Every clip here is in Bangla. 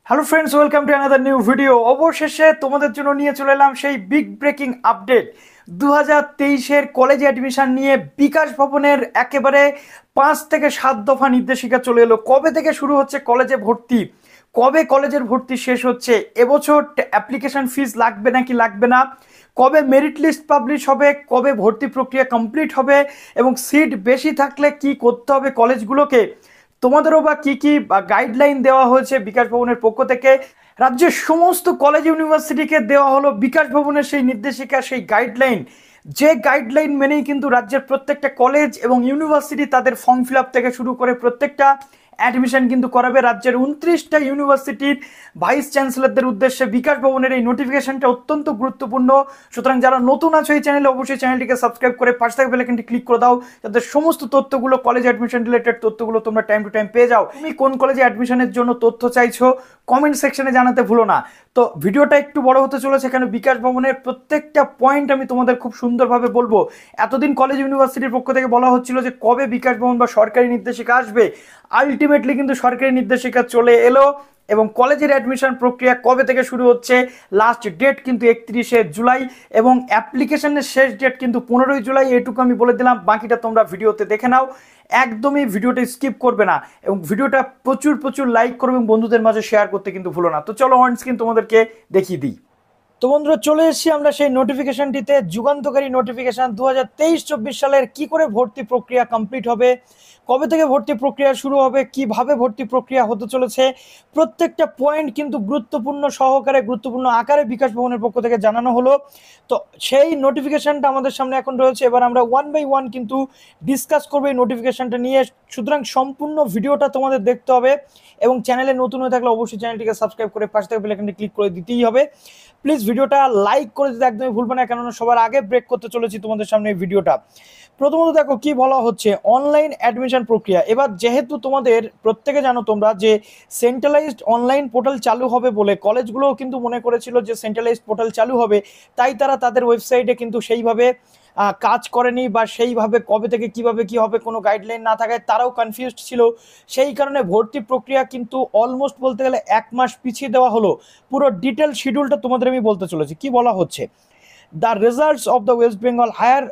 Hello friends, welcome to another new video. অবশেষে তোমাদের জন্য নিয়ে চলে এলাম সেই বিগ ব্রেকিং আপডেট 2023-এর কলেজ অ্যাডমিশন নিয়ে। বিকাশ ভবনের একেবারে 5 থেকে 7 দফা নির্দেশিকা চলে এলো। কবে থেকে শুরু হচ্ছে কলেজে ভর্তি, কবে কলেজের ভর্তি শেষ হচ্ছে, এবছর অ্যাপ্লিকেশন ফিস লাগবে নাকি লাগবে না, কবে মেরিট লিস্ট পাবলিশ হবে, কবে ভর্তি প্রক্রিয়া কমপ্লিট হবে এবং সিট বেশি থাকলে কি করতে হবে কলেজগুলোকে, তোমাদেরও বা কি কি গাইডলাইন দেওয়া হয়েছে বিকাশ ভবনের পক্ষ থেকে। রাজ্যের সমস্ত কলেজ ইউনিভার্সিটিকে দেওয়া হলো বিকাশ ভবনের সেই নির্দেশিকা, সেই গাইডলাইন। যে গাইডলাইন মেনেই কিন্তু রাজ্যের প্রত্যেকটা কলেজ এবং ইউনিভার্সিটি তাদের ফর্ম ফিল আপ থেকে শুরু করে প্রত্যেকটা অ্যাডমিশন কিন্তু করাবে। রাজ্যের 29টা ইউনিভার্সিটির ভাইস চ্যান্সেলরদের উদ্দেশ্যে বিকাশ ভবনের এই নোটিফিকেশনটা অত্যন্ত গুরুত্বপূর্ণ। সুতরাং যারা নতুন আছো এই চ্যানেলে, অবশ্যই চ্যানেলটিকে সাবস্ক্রাইব করে পাশে থাকা বেল আইকনটি ক্লিক করে দাও, যাতে সমস্ত তথ্যগুলো, কলেজ অ্যাডমিশন রিলেটেড তথ্যগুলো তোমরা টাইম টু টাইম পেয়ে যাও। তুমি কোন কলেজে অ্যাডমিশনের জন্য তথ্য চাইছো কমেন্ট সেকশনে জানাতে ভুলো না। তো ভিডিওটা একটু বড় হতে চলেছে, এখানে বিকাশ ভবনের প্রত্যেকটা পয়েন্ট আমি তোমাদের খুব সুন্দরভাবে বলবো। এতদিন কলেজ ইউনিভার্সিটির পক্ষ থেকে বলা হচ্ছিল যে কবে বিকাশ ভবন বা সরকারি নির্দেশিকা আসবে, আলটিমেটলি কিন্তু সরকারি নির্দেশিকা চলে এলো। এবং কলেজের অ্যাডমিশন প্রক্রিয়া কবে থেকে শুরু হচ্ছে, লাস্ট ডেট কিন্তু 31শে জুলাই এবং অ্যাপ্লিকেশনের শেষ ডেট কিন্তু 15ই জুলাই। এটুকু আমি বলে দিলাম, বাকিটা তোমরা ভিডিওতে দেখে নাও। একদমই ভিডিওটা স্কিপ করবে না এবং ভিডিওটা প্রচুর প্রচুর লাইক করবে এবং বন্ধুদের মাঝে শেয়ার করতে কিন্তু ভুলো না। তো চলো অন স্ক্রিন তোমাদেরকে দেখিয়ে দিই। তো বন্ধুরা, চলে এসেছি আমরা সেই নোটিফিকেশনটিতে। যুগান্তকারী নোটিফিকেশন 2023-24 সালের কি করে ভর্তি প্রক্রিয়া কমপ্লিট হবে, কবে থেকে ভর্তি প্রক্রিয়া শুরু হবে, কিভাবে ভর্তি প্রক্রিয়া হতে চলেছে, প্রত্যেকটা পয়েন্ট কিন্তু গুরুত্বপূর্ণ সহকারে, গুরুত্বপূর্ণ আকারে বিকাশ ভবনের পক্ষ থেকে জানানো হলো। তো সেই নোটিফিকেশনটা আমাদের সামনে এখন রয়েছে। এবার আমরা ওয়ান বাই ওয়ান কিন্তু ডিসকাস করবো এই নোটিফিকেশনটা নিয়ে। সুতরাং সম্পূর্ণ ভিডিওটা তোমাদের দেখতে হবে এবং চ্যানেলে নতুন হয়ে থাকলে অবশ্যই চ্যানেলটিকে সাবস্ক্রাইব করে পাশে থাকা বেল আইকনটি ক্লিক করে দিতেই হবে। প্লিজ ভিডিওটা লাইক করে দিতে একদমই ভুলবে না, কেননা সবার আগে ব্রেক করতে চলেছি তোমাদের সামনে এই ভিডিওটা। প্রথমত দেখো কি বলা হচ্ছে, অনলাইন অ্যাডমিশন প্রক্রিয়া। এবার যেহেতু তোমাদের প্রত্যেকে জানো তোমরা যে সেন্ট্রালাইজড অনলাইন পোর্টাল চালু হবে বলে কলেজগুলোও কিন্তু মনে করেছিল যে সেন্ট্রালাইজড পোর্টাল চালু হবে, তাই তারা তাদের ওয়েবসাইটে কিন্তু সেইভাবে কাজ করেনি বা সেইভাবে কবে থেকে কিভাবে কি হবে কোনো গাইডলাইন না থাকায় তারাও কনফিউজড ছিল। সেই কারণে ভর্তি প্রক্রিয়া কিন্তু অলমোস্ট বলতে গেলে 1 মাস পিছিয়ে দেওয়া হলো। পুরো ডিটেল শিডিউলটা তোমাদের আমি বলতে চলেছি। কি বলা হচ্ছে, the results of the West Bengal Higher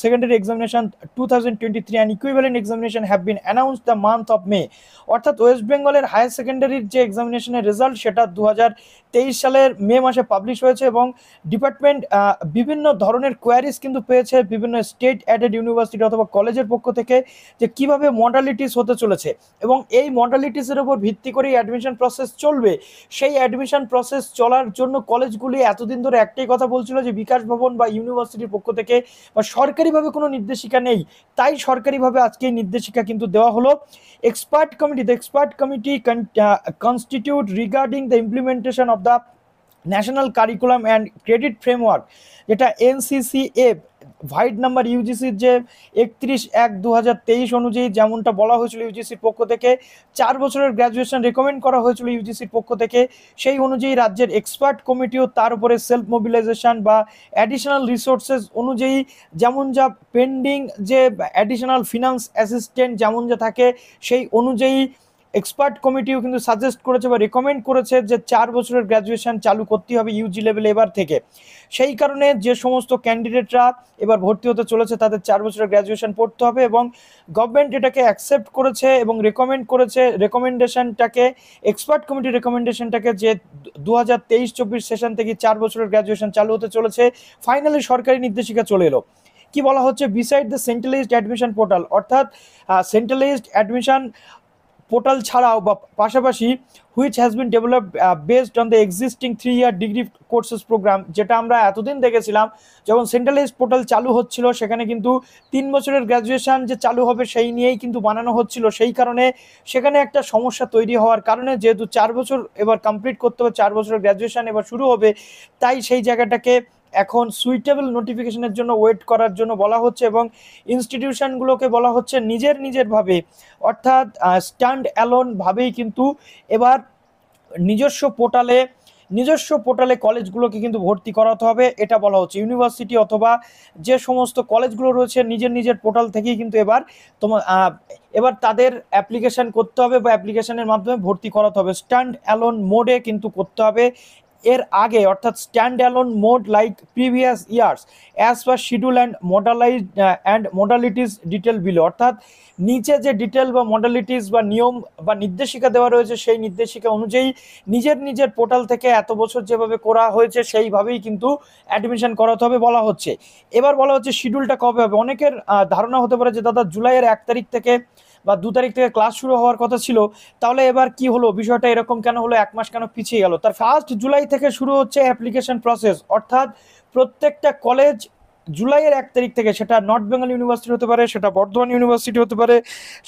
Secondary Examination 2023 and equivalent examination have been announced the month of May। অর্থাৎ ওয়েস্ট বেঙ্গলের হায়ার সেকেন্ডারির যে এক্সামিনেশনের রেজাল্ট সেটা 2023 সালের মে মাসে পাবলিশ হয়েছে এবং ডিপার্টমেন্ট বিভিন্ন ধরনের কোয়ারিজ কিন্তু পেয়েছে বিভিন্ন স্টেট অ্যাডেড ইউনিভার্সিটি অথবা কলেজের পক্ষ থেকে, যে কিভাবে মডালিটিস হতে চলেছে এবং এই মডালিটিসের উপর ভিত্তি করেই অ্যাডমিশন প্রসেস চলবে। সেই অ্যাডমিশন প্রসেস চলার জন্য কলেজগুলি এতদিন ধরে একটাই কথা বলছিল যে বিকাশ ভবন বা ইউনিভার্সিটির পক্ষ থেকে বা সরকারিভাবে কোনো নির্দেশিকা নেই, তাই সরকারিভাবে আজকে এই নির্দেশিকা কিন্তু দেওয়া হলো। Expert committee, the expert committee constitute regarding the implementation of the national curriculum and credit framework, যেটা এনসিসিএ ভাইড নাম্বার ইউজিসির যে 31/1/2023 অনুযায়ী যেমনটা বলা হয়েছিল ইউজিসির পক্ষ থেকে, 4 বছরের গ্র্যাজুয়েশন রেকমেন্ড করা হয়েছিল ইউজিসির পক্ষ থেকে, সেই অনুযায়ী রাজ্যের এক্সপার্ট কমিটিও তার উপরে সেলফ মোবিলাইজেশন বা অ্যাডিশনাল রিসোর্সেস অনুযায়ী যেমন যা পেন্ডিং যে অ্যাডিশনাল ফিনান্স অ্যাসিস্ট্যান্ট যেমন যা থাকে সেই অনুযায়ী এক্সপার্ট কমিটিও কিন্তু সাজেস্ট করেছে বা রেকমেন্ড করেছে যে 4 বছরের গ্র্যাজুয়েশন চালু করতে হবে ইউজি লেভেলে এবার থেকে। সেই কারণে যে সমস্ত ক্যান্ডিডেটরা এবার ভর্তি হতে চলেছে তাদের 4 বছরের গ্র্যাজুয়েশন পড়তে হবে এবং গভর্নমেন্ট এটাকে অ্যাকসেপ্ট করেছে এবং রেকমেন্ড করেছে রেকমেন্ডেশনটাকে, এক্সপার্ট কমিটির রেকমেন্ডেশনটাকে, যে 2023-24 সেশন থেকে 4 বছরের গ্র্যাজুয়েশন চালু হতে চলেছে। ফাইনালি সরকারি নির্দেশিকা চলে এলো। কি বলা হচ্ছে, beside the centralised admission portal, অর্থাৎ সেন্ট্রালাইজড অ্যাডমিশন পোর্টাল ছাড়াও বা পাশাপাশি which has been developed based on the existing 3-year degree courses programme, যেটা আমরা এতদিন দেখেছিলাম যখন সেন্ট্রালাইজ পোর্টাল চালু হচ্ছিল সেখানে কিন্তু 3 বছরের গ্র্যাজুয়েশন যে চালু হবে সেই নিয়েই কিন্তু বানানো হচ্ছিল। সেই কারণে সেখানে একটা সমস্যা তৈরি হওয়ার কারণে যেহেতু 4 বছর এবার কমপ্লিট করতে হবে, 4 বছরের গ্র্যাজুয়েশন এবার শুরু হবে, তাই সেই জায়গাটাকে এখন সুইটেবল নোটিফিকেশনের জন্য ওয়েট করার জন্য বলা হচ্ছে এবং ইনস্টিটিউশনগুলোকে বলা হচ্ছে নিজের ভাবে, অর্থাৎ স্ট্যান্ড অ্যালোন ভাবেই কিন্তু এবার নিজস্ব পোর্টালে নিজস্ব পোর্টালে কলেজগুলোকে কিন্তু ভর্তি করাতে হবে, এটা বলা হচ্ছে। ইউনিভার্সিটি অথবা যে সমস্ত কলেজগুলো রয়েছে নিজের নিজের পোর্টাল থেকেই কিন্তু এবার তাদের অ্যাপ্লিকেশন করতে হবে বা অ্যাপ্লিকেশনের মাধ্যমে ভর্তি করাতে হবে। স্ট্যান্ড অ্যালোন মোডে কিন্তু করতে হবে এর আগে, অর্থাৎ stand alone mode like previous years as per schedule and modalities detail below, অর্থাৎ নিচে যে ডিটেল বা মডালিটিস বা নিয়ম বা নির্দেশিকা দেওয়া রয়েছে সেই নির্দেশিকা অনুযায়ী নিজের নিজের পোর্টাল থেকে এত বছর যেভাবে করা হয়েছে সেইভাবেই কিন্তু অ্যাডমিশন করাতে হবে বলা হচ্ছে। এবার বলা হচ্ছে শিডিউলটা কবে হবে। অনেকের ধারণা হতে পারে যে দাদা জুলাইয়ের 1 তারিখ থেকে বা 2 তারিখ থেকে ক্লাস শুরু হওয়ার কথা ছিল, তাহলে এবার কি হলো, বিষয়টা এরকম কেন হলো, 1 মাস কেন পিছিয়ে গেল। তার 1 জুলাই থেকে শুরু হচ্ছে অ্যাপ্লিকেশন প্রসেস, অর্থাৎ প্রত্যেকটা কলেজ জুলাইয়ের 1 তারিখ থেকে, সেটা নর্থ বেঙ্গল ইউনিভার্সিটি হতে পারে, সেটা বর্ধমান ইউনিভার্সিটি হতে পারে,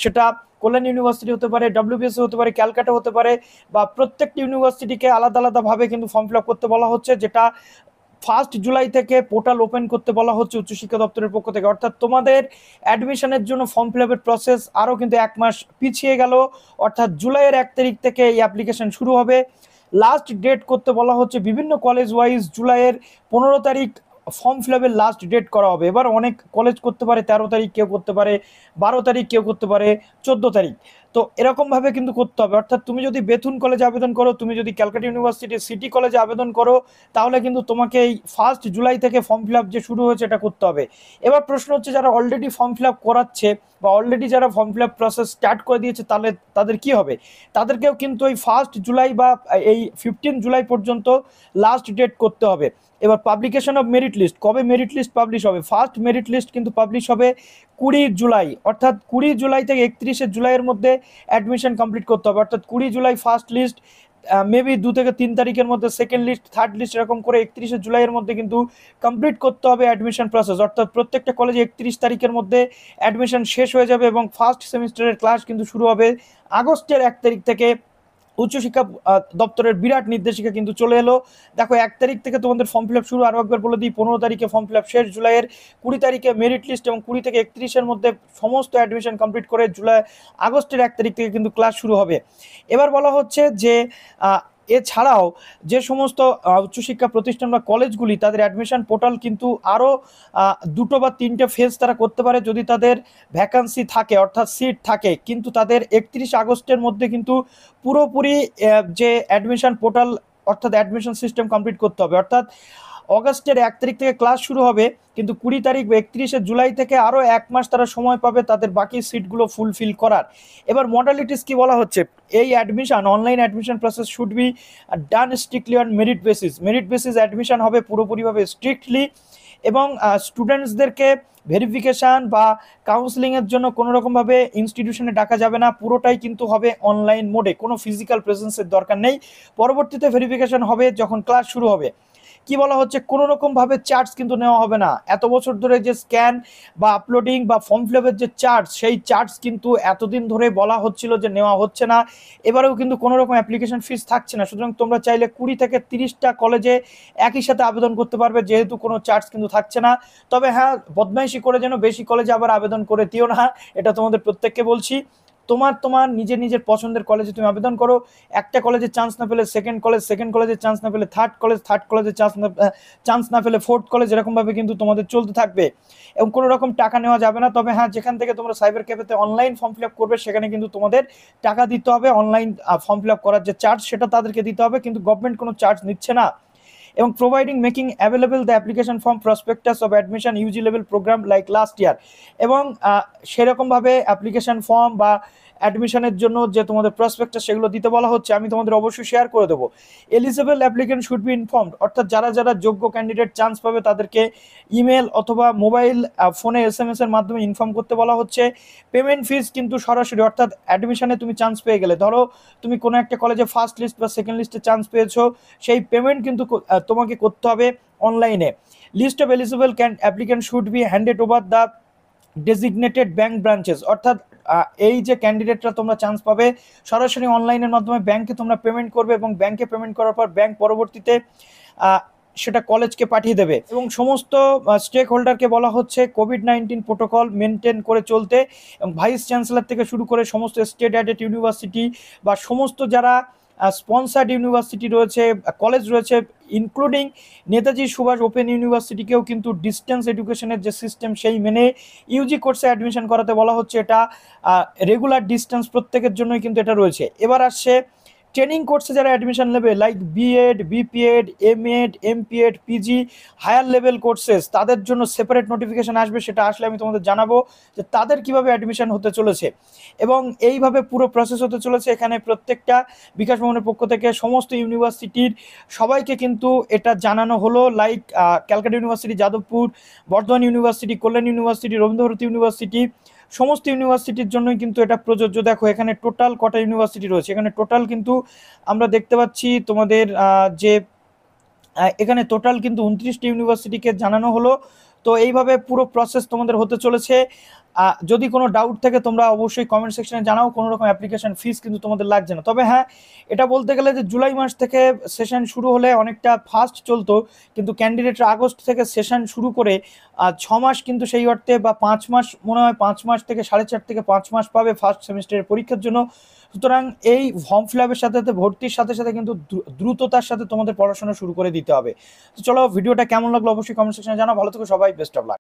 সেটা কল্যাণ ইউনিভার্সিটি হতে পারে, ডব্লিউবিএসসি হতে পারে, ক্যালকাটা হতে পারে, বা প্রত্যেকটি ইউনিভার্সিটিকে আলাদা আলাদাভাবে কিন্তু ফর্ম ফিল আপ করতে বলা হচ্ছে, যেটা 1 জুলাই থেকে পোর্টাল ওপেন করতে বলা হচ্ছে উচ্চশিক্ষা দপ্তরের পক্ষ থেকে। অর্থাৎ তোমাদের অ্যাডমিশনের জন্য ফর্ম ফিল আপের প্রসেস আরও কিন্তু 1 মাস পিছিয়ে গেল, অর্থাৎ জুলাইয়ের 1 তারিখ থেকে এই অ্যাপ্লিকেশন শুরু হবে। লাস্ট ডেট করতে বলা হচ্ছে বিভিন্ন কলেজ ওয়াইজ জুলাইয়ের 15 তারিখ ফর্ম ফিল আপের লাস্ট ডেট করা হবে। এবার অনেক কলেজ করতে পারে 13 তারিখ, কেউ করতে পারে 12 তারিখ, কেউ করতে পারে 14 তারিখ। তো এরকমভাবে কিন্তু করতে হবে। অর্থাৎ তুমি যদি বেথুন কলেজে আবেদন করো, তুমি যদি ক্যালকাটা ইউনিভার্সিটি সিটি কলেজে আবেদন করো, তাহলে কিন্তু তোমাকে এই 1 জুলাই থেকে ফর্ম ফিল আপ যে শুরু হয়েছে এটা করতে হবে। এবার প্রশ্ন হচ্ছে যারা অলরেডি ফর্ম ফিল আপ করাচ্ছে বা অলরেডি যারা form fill up process start করে দিয়েছে, তাহলে তাদের কি হবে? তাদেরকেও কিন্তু এই 1 জুলাই বা এই 15 জুলাই পর্যন্ত লাস্ট ডেট করতে হবে। এবার পাবলিকেশন অফ মেরিট লিস্ট, কবে মেরিট লিস্ট পাবলিশ হবে? ফার্স্ট মেরিট লিস্ট কিন্তু পাবলিশ হবে 20 জুলাই, অর্থাৎ 20 জুলাই থেকে 31 জুলাইয়ের মধ্যে অ্যাডমিশন কমপ্লিট করতে হবে। অর্থাৎ 20 জুলাই ফার্স্ট লিস্ট, মেবি 2 থেকে 3 তারিখের মধ্যে সেকেন্ড লিস্ট, থার্ড লিস্ট, এরকম করে 31 জুলাইয়ের মধ্যে কিন্তু কমপ্লিট করতে হবে অ্যাডমিশন প্রসেস। অর্থাৎ প্রত্যেকটা কলেজে 31 তারিখের মধ্যে অ্যাডমিশন শেষ হয়ে যাবে এবং ফার্স্ট সেমিস্টারের ক্লাস কিন্তু শুরু হবে আগস্টের 1 তারিখ থেকে। উচ্চশিক্ষা দপ্তরের বিরাট নির্দেশিকা কিন্তু চলে এলো। দেখো 1 তারিখ থেকে তোমাদের ফর্ম ফিল আপ শুরু, আরও একবার বলে দিই, 15 তারিখে ফর্ম ফিল আপ শেষ জুলাইয়ের, 20 তারিখে মেরিট লিস্ট এবং 20 থেকে 31 মধ্যে সমস্ত অ্যাডমিশন কমপ্লিট করে আগস্টের 1 তারিখ থেকে কিন্তু ক্লাস শুরু হবে। এবার বলা হচ্ছে যে এছাড়াও যে সমস্ত উচ্চশিক্ষা প্রতিষ্ঠান বা কলেজগুলি তাদের অ্যাডমিশন পোর্টাল কিন্তু আরও 2 বা 3টে ফেজ তারা করতে পারে যদি তাদের ভ্যাকান্সি থাকে, অর্থাৎ সিট থাকে, কিন্তু তাদের 31 আগস্টের মধ্যে কিন্তু পুরোপুরি যে অ্যাডমিশন পোর্টাল অর্থাৎ অ্যাডমিশন সিস্টেম কমপ্লিট করতে হবে। অর্থাৎ অগস্টের 1 তারিখ থেকে ক্লাস শুরু হবে, কিন্তু 20 তারিখ বা 31 জুলাই থেকে আরও 1 মাস তারা সময় পাবে তাদের বাকি সিটগুলো ফুলফিল করার। এবার মডালিটিস কি বলা হচ্ছে? এই admission, online admission process should be done strictly on merit basis. Merit basis admission হবে পুরোপুরিভাবে স্ট্রিক্টলি, এবং স্টুডেন্টসদেরকে ভেরিফিকেশান বা কাউন্সিলিংয়ের জন্য কোনো রকমভাবে ইনস্টিটিউশনে ডাকা যাবে না, পুরোটাই কিন্তু হবে অনলাইন মোডে, কোনো ফিজিক্যাল প্রেজেন্সের দরকার নেই। পরবর্তীতে ভেরিফিকেশান হবে যখন ক্লাস শুরু হবে। কি বলা হচ্ছে? কোনো রকমভাবে চার্জ কিন্তু নেওয়া হবে না। এত বছর ধরে যে স্ক্যান বা আপলোডিং বা ফর্ম ফিল আপের যে চার্জ, সেই চার্জ কিন্তু এতদিন ধরে বলা হচ্ছিল যে নেওয়া হচ্ছে না, এবারেও কিন্তু কোনো রকম অ্যাপ্লিকেশন ফিস থাকছে না। সুতরাং তোমরা চাইলে 20 থেকে 30টা কলেজে একই সাথে আবেদন করতে পারবে, যেহেতু কোনো চার্জ কিন্তু থাকছে না। তবে হ্যাঁ, বদমাইশি করে যেন বেশি কলেজে আবার আবেদন করে দিও না, এটা তোমাদের প্রত্যেককে বলছি। তোমার নিজের পছন্দের কলেজে তুমি আবেদন করো। একটা কলেজে চান্স না পেলে সেকেন্ড কলেজে চান্স না পেলে থার্ড কলেজে চান্স না পেলে ফোর্থ কলেজ, এরকমভাবে কিন্তু তোমাদের চলতে থাকবে এবং কোনো রকম টাকা নেওয়া যাবে না। তবে হ্যাঁ, যেখান থেকে তোমরা সাইবার ক্যাফেতে অনলাইন ফর্ম ফিল আপ করবে সেখানে কিন্তু তোমাদের টাকা দিতে হবে। অনলাইন ফর্ম ফিল আপ করার যে চার্জ সেটা তাদেরকে দিতে হবে, কিন্তু গভর্নমেন্ট কোনো চার্জ নিচ্ছে না। এবং providing making available the application form prospectus of admission UG level programme like last year. এবং সেরকমভাবে অ্যাপ্লিকেশন ফর্ম বা অ্যাডমিশনের জন্য যে তোমাদের প্রসপেক্টাস সেগুলো দিতে বলা হচ্ছে, আমি তোমাদের অবশ্যই শেয়ার করে দেবো। Eligible applicant should B informed, অর্থাৎ যারা যোগ্য ক্যান্ডিডেট চান্স পাবে তাদেরকে ইমেল অথবা মোবাইল ফোনে SMS এর মাধ্যমে ইনফর্ম করতে বলা হচ্ছে। পেমেন্ট ফিস কিন্তু সরাসরি, অর্থাৎ অ্যাডমিশনে তুমি চান্স পেয়ে গেলে, ধরো তুমি কোনো একটা কলেজে ফার্স্ট লিস্ট বা সেকেন্ড লিস্টে চান্স পেয়েছো, সেই পেমেন্ট কিন্তু তোমাকে করতে হবে অনলাইনে। List of eligible applicant should be handed over the designated bank branches, অর্থাৎ এই যে ক্যান্ডিডেটরা তোমরা চান্স পাবে সরাসরি অনলাইনের মাধ্যমে ব্যাংকে তোমরা পেমেন্ট করবে, এবং ব্যাংকে পেমেন্ট করার পর ব্যাংক পরবর্তীতে সেটা কলেজকে পাঠিয়ে দেবে। এবং সমস্ত স্টেক হোল্ডারকে বলা হচ্ছে কোভিড-19 প্রোটোকল মেনটেন করে চলতে, এবং ভাইস চ্যান্সেলর থেকে শুরু করে সমস্ত স্টেট অ্যাডেড ইউনিভার্সিটি বা সমস্ত যারা স্পন্সার্ড ইউনিভার্সিটি রয়েছে, কলেজ রয়েছে, ইনক্লুডিং নেতাজি সুভাষ ওপেন ইউনিভার্সিটিকেও কিন্তু ডিস্টেন্স এডুকেশনের যে সিস্টেম সেই মেনে ইউজি কোর্সে অ্যাডমিশন করাতে বলা হচ্ছে। এটা রেগুলার ডিস্টেন্স প্রত্যেকের জন্যই কিন্তু এটা রয়েছে। এবার আসছে ট্রেনিং কোর্সে যারা অ্যাডমিশন নেবে, like BEd, BPEd, MEd, MPEd, PG, higher level courses, তাদের জন্য সেপারেট নোটিফিকেশন আসবে। সেটা আসলে আমি তোমাদের জানাবো যে তাদের কিভাবে অ্যাডমিশন হতে চলেছে এবং এইভাবে পুরো প্রসেস হতে চলেছে। এখানে প্রত্যেকটা বিকাশ ভবনের পক্ষ থেকে সমস্ত ইউনিভার্সিটির সবাইকে কিন্তু এটা জানানো হলো, like Calcutta university, Jadavpur, Bardhaman university, Kalyan university, Rabindra Bharati university, সমস্ত ইউনিভার্সিটির জন্যই কিন্তু এটা প্রযোজ্য। দেখো এখানে টোটাল কটা ইউনিভার্সিটি রয়েছে, এখানে টোটাল কিন্তু আমরা দেখতে পাচ্ছি তোমাদের যে এখানে টোটাল কিন্তু 29টি ইউনিভার্সিটিকে জানানো হলো। তো এইভাবে পুরো প্রসেস তোমাদের হতে চলেছে। যদি কোনো ডাউট থাকে তোমরা অবশ্যই কমেন্ট সেকশনে জানাও। কোনো রকম অ্যাপ্লিকেশন ফিস কিন্তু তোমাদের লাগছে না। তবে হ্যাঁ, এটা বলতে গেলে যে জুলাই মাস থেকে সেশন শুরু হলে অনেকটা ফাস্ট চলতো, কিন্তু ক্যান্ডিডেটরা আগস্ট থেকে সেশন শুরু করে 6 মাস কিন্তু সেই অর্থে, বা 5 মাস মনে হয়, 5 মাস থেকে 4.5 থেকে 5 মাস পাবে ফার্স্ট সেমিস্টারের পরীক্ষার জন্য। সুতরাং এই ফর্ম ফিল আপের সাথে সাথে ভর্তির সাথে সাথে কিন্তু দ্রুততার সাথে তোমাদের পড়াশোনা শুরু করে দিতে হবে। তো চলো, ভিডিওটা কেমন লাগলো অবশ্যই কমেন্ট সেকশনে জানাও। ভালো থেকো সবাই, বেস্ট অফ লাক।